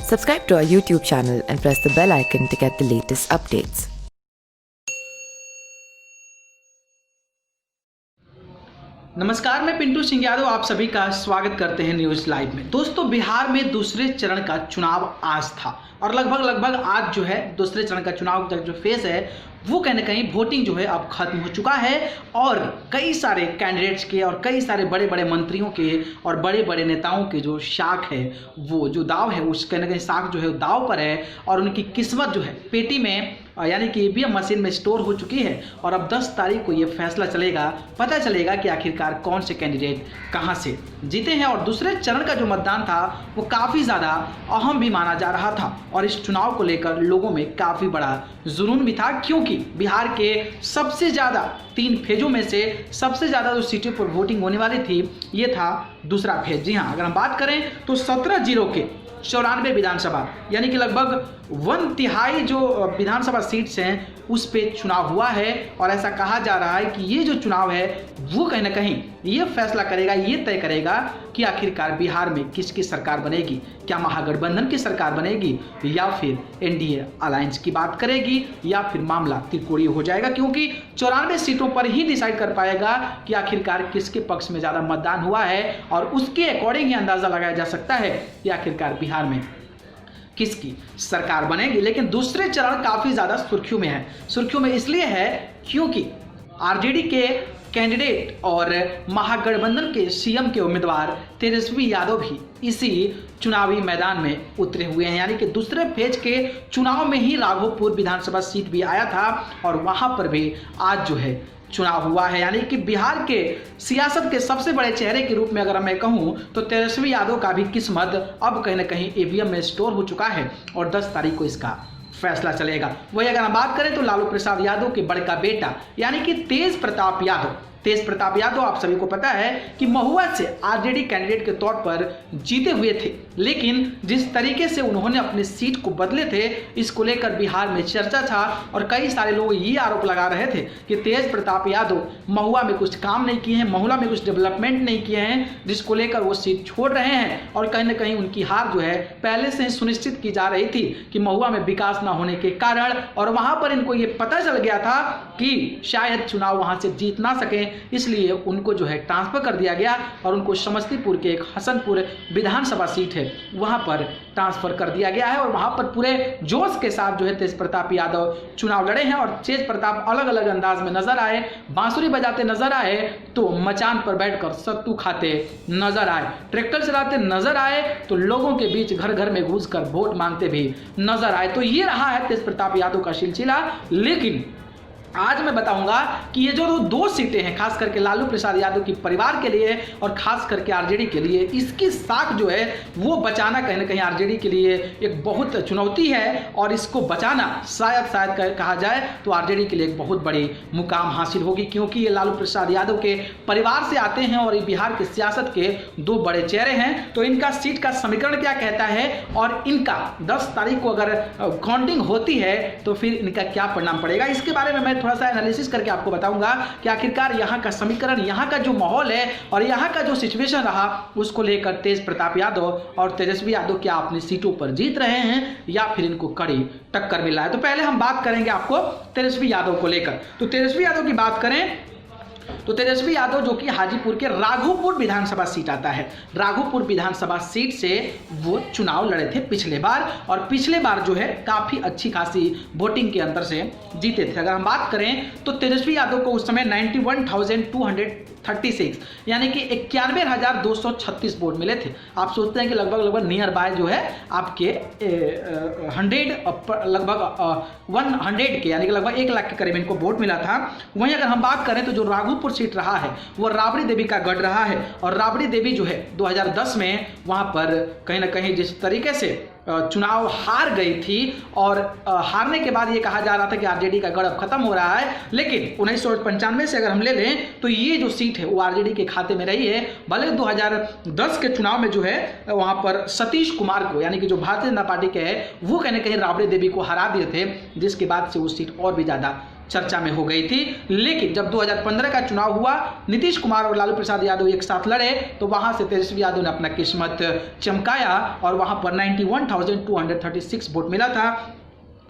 Subscribe to our YouTube channel and press the bell icon to get the latest updates. नमस्कार, मैं पिंटू सिंह यादव आप सभी का स्वागत करते हैं न्यूज़ लाइव में। दोस्तों, बिहार में दूसरे चरण का चुनाव आज था और लगभग आज जो है दूसरे चरण का चुनाव का जो फेज है वो कहीं ना कहीं वोटिंग जो है अब खत्म हो चुका है और कई सारे कैंडिडेट्स के और कई सारे बड़े बड़े मंत्रियों के और बड़े बड़े नेताओं के जो शाख है वो जो दाव है उस कहीं ना कहीं शाख जो है दाव पर है और उनकी किस्मत जो है पेटी में यानी कि ईवीएम मशीन में स्टोर हो चुकी है। और अब 10 तारीख को ये फैसला चलेगा, पता चलेगा कि आखिरकार कौन से कैंडिडेट कहां से जीते हैं। और दूसरे चरण का जो मतदान था वो काफ़ी ज़्यादा अहम भी माना जा रहा था और इस चुनाव को लेकर लोगों में काफ़ी बड़ा जुनून भी था, क्योंकि बिहार के सबसे ज़्यादा 3 फेजों में से सबसे ज़्यादा जो सीटों पर वोटिंग होने वाली थी ये था दूसरा फेज। जी हाँ, अगर हम बात करें तो 17 जिलों के 94 विधानसभा यानी कि लगभग 1/3 जो विधानसभा सीट्स हैं उस पे चुनाव हुआ है। और ऐसा कहा जा रहा है कि ये जो चुनाव है वो कहीं ना कहीं ये फैसला करेगा, ये तय करेगा कि आखिरकार बिहार में किसकी सरकार बनेगी। क्या महागठबंधन की सरकार बनेगी या फिर एनडीए अलायंस की बात करेगी या फिर मामला त्रिकोणीय हो जाएगा, क्योंकि 94 सीटों पर ही डिसाइड कर पाएगा कि आखिरकार किसके पक्ष में ज़्यादा मतदान हुआ है और उसके अकॉर्डिंग ही अंदाज़ा लगाया जा सकता है कि आखिरकार बिहार में किसकी सरकार बनेगी। लेकिन दूसरे चरण काफ़ी ज़्यादा सुर्खियों में है। सुर्खियों में इसलिए है क्योंकि आरजेडी के कैंडिडेट और महागठबंधन के सीएम के उम्मीदवार तेजस्वी यादव भी इसी चुनावी मैदान में उतरे हुए हैं। यानी कि दूसरे फेज के चुनाव में ही राघोपुर विधानसभा सीट भी आया था और वहाँ पर भी आज जो है चुनाव हुआ है। यानी कि बिहार के सियासत के सबसे बड़े चेहरे के रूप में अगर मैं कहूं तो तेजस्वी यादव का भी किस्मत अब कहीं ना कहीं ईवीएम में स्टोर हो चुका है और 10 तारीख को इसका फैसला चलेगा। वही अगर हम बात करें तो लालू प्रसाद यादव के बड़का बेटा यानी कि तेज प्रताप यादव आप सभी को पता है कि महुआ से आरजेडी कैंडिडेट के तौर पर जीते हुए थे, लेकिन जिस तरीके से उन्होंने अपनी सीट को बदले थे इसको लेकर बिहार में चर्चा था और कई सारे लोग ये आरोप लगा रहे थे कि तेज प्रताप यादव महुआ में कुछ काम नहीं किए हैं, महुआ में कुछ डेवलपमेंट नहीं किए हैं, जिसको लेकर वो सीट छोड़ रहे हैं। और कहीं ना कहीं उनकी हार जो है पहले से ही सुनिश्चित की जा रही थी कि महुआ में विकास ना होने के कारण, और वहां पर इनको ये पता चल गया था कि शायद चुनाव वहां से जीत ना सके, इसलिए उनको जो है ट्रांसफर कर दिया गया और उनको समस्तीपुर के एक हसनपुर विधानसभा सीट है वहां पर ट्रांसफर कर दिया गया है। और वहां पर पूरे जोश के साथ जो है तेज प्रताप यादव चुनाव लड़े हैं और तेज प्रताप अलग अलग अंदाज में नजर आए, बांसुरी बजाते नजर आए तो मचान पर बैठकर सत्तू खाते नजर आए, ट्रैक्टर चलाते नजर आए तो लोगों के बीच घर घर में घुसकर वोट मांगते भी नजर आए। तो ये रहा है तेज प्रताप यादव का सिलसिला। लेकिन आज मैं बताऊंगा कि ये जो 2 सीटें हैं खास करके लालू प्रसाद यादव की परिवार के लिए और खास करके आरजेडी के लिए, इसकी साख जो है वो बचाना कहीं ना कहीं आरजेडी के लिए एक बहुत चुनौती है और इसको बचाना शायद कहा जाए तो आरजेडी के लिए एक बहुत बड़ी मुकाम हासिल होगी, क्योंकि ये लालू प्रसाद यादव के परिवार से आते हैं और ये बिहार के सियासत के 2 बड़े चेहरे हैं। तो इनका सीट का समीकरण क्या कहता है और इनका 10 तारीख को अगर काउंटिंग होती है तो फिर इनका क्या परिणाम पड़ेगा, इसके बारे में मैं थोड़ा सा एनालिसिस करके आपको बताऊंगा कि आखिरकार यहाँ का समीकरण, यहाँ का जो माहौल है और यहाँ का जो सिचुएशन रहा उसको लेकर तेज प्रताप यादव और तेजस्वी यादव क्या अपनी सीटों पर जीत रहे हैं या फिर इनको कड़ी टक्कर मिल रहा है। तो पहले हम बात करेंगे आपको तेजस्वी यादव को लेकर। तो तेजस्वी यादव की बात करें तो तेजस्वी यादव जो कि हाजीपुर के राघोपुर विधानसभा सीट आता है, राघोपुर विधानसभा सीट से वो चुनाव लड़े थे पिछले बार और पिछले बार जो है काफ़ी अच्छी खासी वोटिंग के अंतर से जीते थे। अगर हम बात करें तो तेजस्वी यादव को उस समय 91,236 यानी कि 91,236 वोट मिले थे। आप सोचते हैं कि लगभग नियर बाय जो है आपके 100 के यानी कि लगभग 1 लाख के करीब इनको वोट मिला था। वहीं अगर हम बात करें तो जो राघोपुर सीट रहा है वो राबड़ी देवी का गढ़ रहा है और राबड़ी देवी जो है 2010 में वहां पर कहीं ना कहीं जिस तरीके से चुनाव हार गई थी और हारने के बाद ये कहा जा रहा था कि आरजेडी का गढ़ अब खत्म हो रहा है, लेकिन 1995 से अगर हम ले लें तो ये जो सीट है वो आरजेडी के खाते में रही है। भले 2010 के चुनाव में जो है वहां पर सतीश कुमार को यानी कि जो भारतीय जनता पार्टी के है वो कहीं ना कहीं राबड़ी देवी को हरा दिए थे, जिसके बाद से वो सीट और भी ज़्यादा चर्चा में हो गई थी। लेकिन जब 2015 का चुनाव हुआ, नीतीश कुमार और लालू प्रसाद यादव एक साथ लड़े, तो वहां से तेजस्वी यादव ने अपना किस्मत चमकाया और वहां पर 91,236 वोट मिला था।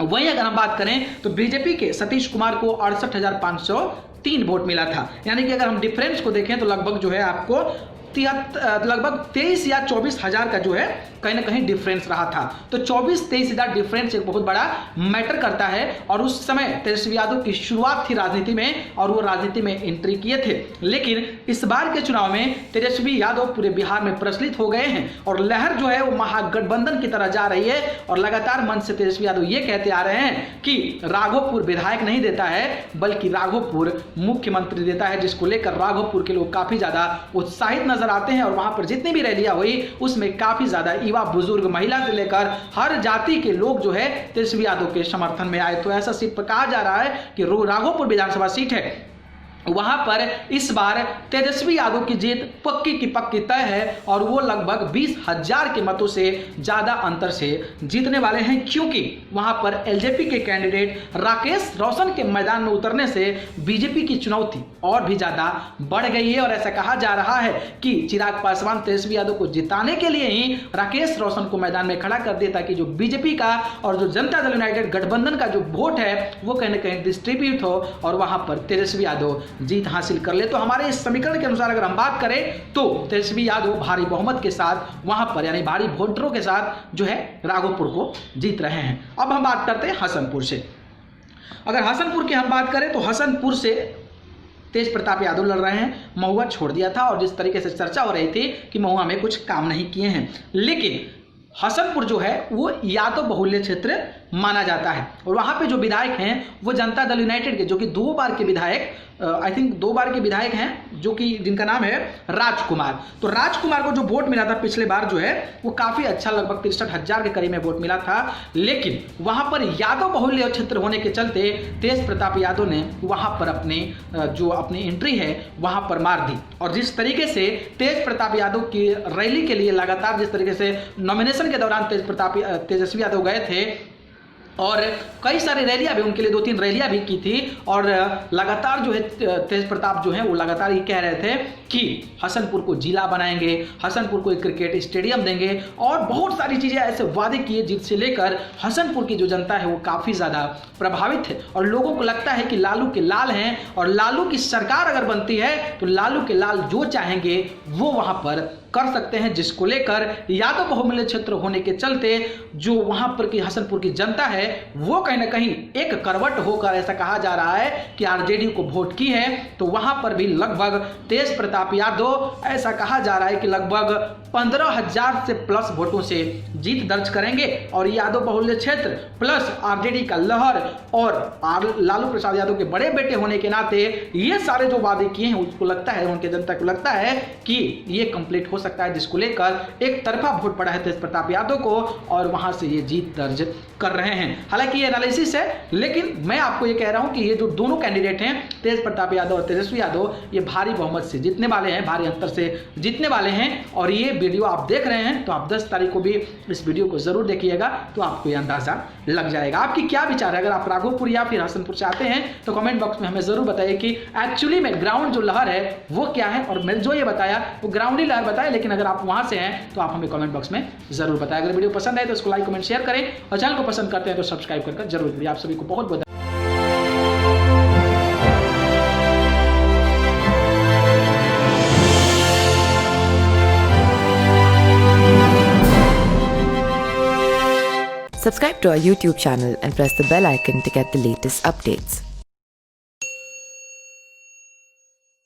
वहीं अगर हम बात करें तो बीजेपी के सतीश कुमार को 68,503 वोट मिला था। यानी कि अगर हम डिफरेंस को देखें तो लगभग जो है आपको लगभग 23 या 24 हज़ार का जो है कहीं ना कहीं डिफरेंस रहा था। तो 24-23 हज़ार डिफरेंस एक बहुत बड़ा मैटर करता है। और उस समय तेजस्वी यादव की शुरुआत थी राजनीति में और वो राजनीति में एंट्री किए थे। लेकिन इस बार के चुनाव में तेजस्वी यादव पूरे बिहार में प्रचलित हो गए हैं और लहर जो है वो महागठबंधन की तरह जा रही है। और लगातार मंच से तेजस्वी यादव ये कहते आ रहे हैं कि राघोपुर विधायक नहीं देता है बल्कि राघोपुर मुख्यमंत्री देता है, जिसको लेकर राघोपुर के लोग काफी ज्यादा उत्साहित नजर आते हैं। और वहां पर जितनी भी रैलियां हुई उसमें काफी ज्यादा युवा, बुजुर्ग, महिला से लेकर हर जाति के लोग जो है तेजस्वी यादव के समर्थन में आए। तो ऐसा सिर्फ कहा जा रहा है कि राघोपुर विधानसभा सीट है, वहां पर इस बार तेजस्वी यादव की जीत पक्की की पक्की तय है और वो लगभग 20,000 के मतों से ज्यादा अंतर से जीतने वाले हैं। क्योंकि वहां पर एलजेपी के कैंडिडेट राकेश रोशन के मैदान में उतरने से बीजेपी की चुनौती और भी ज्यादा बढ़ गई है। और ऐसा कहा जा रहा है कि चिराग पासवान तेजस्वी यादव को जिताने के लिए ही राकेश रोशन को मैदान में खड़ा कर दिया ताकि जो बीजेपी का और जो जनता दल यूनाइटेड गठबंधन का जो वोट है वो कहीं ना कहीं डिस्ट्रीब्यूट हो और वहां पर तेजस्वी यादव जीत हासिल कर ले। तो हमारे इस समीकरण के अनुसार अगर हम बात करें तो तेजस्वी यादव भारी बहुमत के साथ वहां पर यानी भारी वोटरों के साथ जो है राघोपुर को जीत रहे हैं। अब हम बात करते हैं हसनपुर से। अगर हसनपुर की हम बात करें तो हसनपुर से तेज प्रताप यादव लड़ रहे हैं। महुआ छोड़ दिया था और जिस तरीके से चर्चा हो रही थी कि महुआ में कुछ काम नहीं किए हैं, लेकिन हसनपुर जो है वो यादव बहुल्य क्षेत्र माना जाता है। और वहां पे जो विधायक हैं वो जनता दल यूनाइटेड के, जो कि 2 बार के विधायक आई थिंक 2 बार के विधायक हैं, जो कि जिनका नाम है राजकुमार। तो राजकुमार को जो वोट मिला था पिछले बार जो है वो काफी अच्छा, लगभग 63,000 के करीब में वोट मिला था। लेकिन वहां पर यादव बहुल्य क्षेत्र होने के चलते तेज प्रताप यादव ने वहां पर अपनी एंट्री है वहां पर मार दी। और जिस तरीके से तेज प्रताप यादव की रैली के लिए लगातार जिस तरीके से नॉमिनेशन के दौरान तेजस्वी यादव गए थे और कई सारी रैलियां भी उनके लिए 2-3 रैलियां भी की थी और लगातार जो है तेज प्रताप जो है वो लगातार ये कह रहे थे कि हसनपुर को जिला बनाएंगे, हसनपुर को एक क्रिकेट स्टेडियम देंगे और बहुत सारी चीज़ें ऐसे वादे किए जिससे लेकर हसनपुर की जो जनता है वो काफ़ी ज़्यादा प्रभावित है। और लोगों को लगता है कि लालू के लाल हैं और लालू की सरकार अगर बनती है तो लालू के लाल जो चाहेंगे वो वहाँ पर कर सकते हैं, जिसको लेकर यादव बहुमूल्य क्षेत्र होने के चलते जो वहां पर की हसनपुर की जनता है वो कहीं ना कहीं एक करवट होकर ऐसा कहा जा रहा है कि आरजेडी को वोट की है। तो वहां पर भी लगभग तेज प्रताप यादव ऐसा कहा जा रहा है कि लगभग 15,000 से प्लस वोटों से जीत दर्ज करेंगे। और यादव बहुल्य क्षेत्र प्लस आरजेडी का लहर और लालू प्रसाद यादव के बड़े बेटे होने के नाते ये सारे जो वादे किए हैं उसको लगता है, उनके जनता को लगता है कि ये कंप्लीट हो सकता है, जिसको लेकर एक तरफा वोट पड़ा है तेज प्रताप यादव को और वहां से ये जीत दर्ज कर रहे हैं। हालांकि ये एनालिसिस है, लेकिन मैं आपको ये कह रहा हूं कि ये जो दोनों कैंडिडेट हैं तेज प्रताप यादव और तेजस्वी यादव ये भारी बहुमत से जीतने वाले हैं, भारी अंतर से जीतने वाले हैं। और ये वीडियो आप देख रहे हैं तो आप 10 तारीख को भी इस वीडियो को जरूर देखिएगा तो आपको ये अंदाजा लग जाएगा। आपकी क्या विचार है? अगर आप राघोपुर या फिर हसनपुर से आते हैं तो कमेंट बॉक्स में हमें जरूर बताइए कि एक्चुअली में ग्राउंड जो लहर है वो क्या है। और मैंने जो ये बताया वो ग्राउंडी लहर बताया, लेकिन अगर आप वहां से हैं तो आप हमें कमेंट बॉक्स में जरूर बताएं। अगर वीडियो पसंद आए तो इसको लाइक कमेंट शेयर करें और चैनल को पसंद करते हैं तो सब्सक्राइब कर जरूर करिए। आप सभी को बहुत बहुत Subscribe to our YouTube channel and press the bell icon to get the latest updates.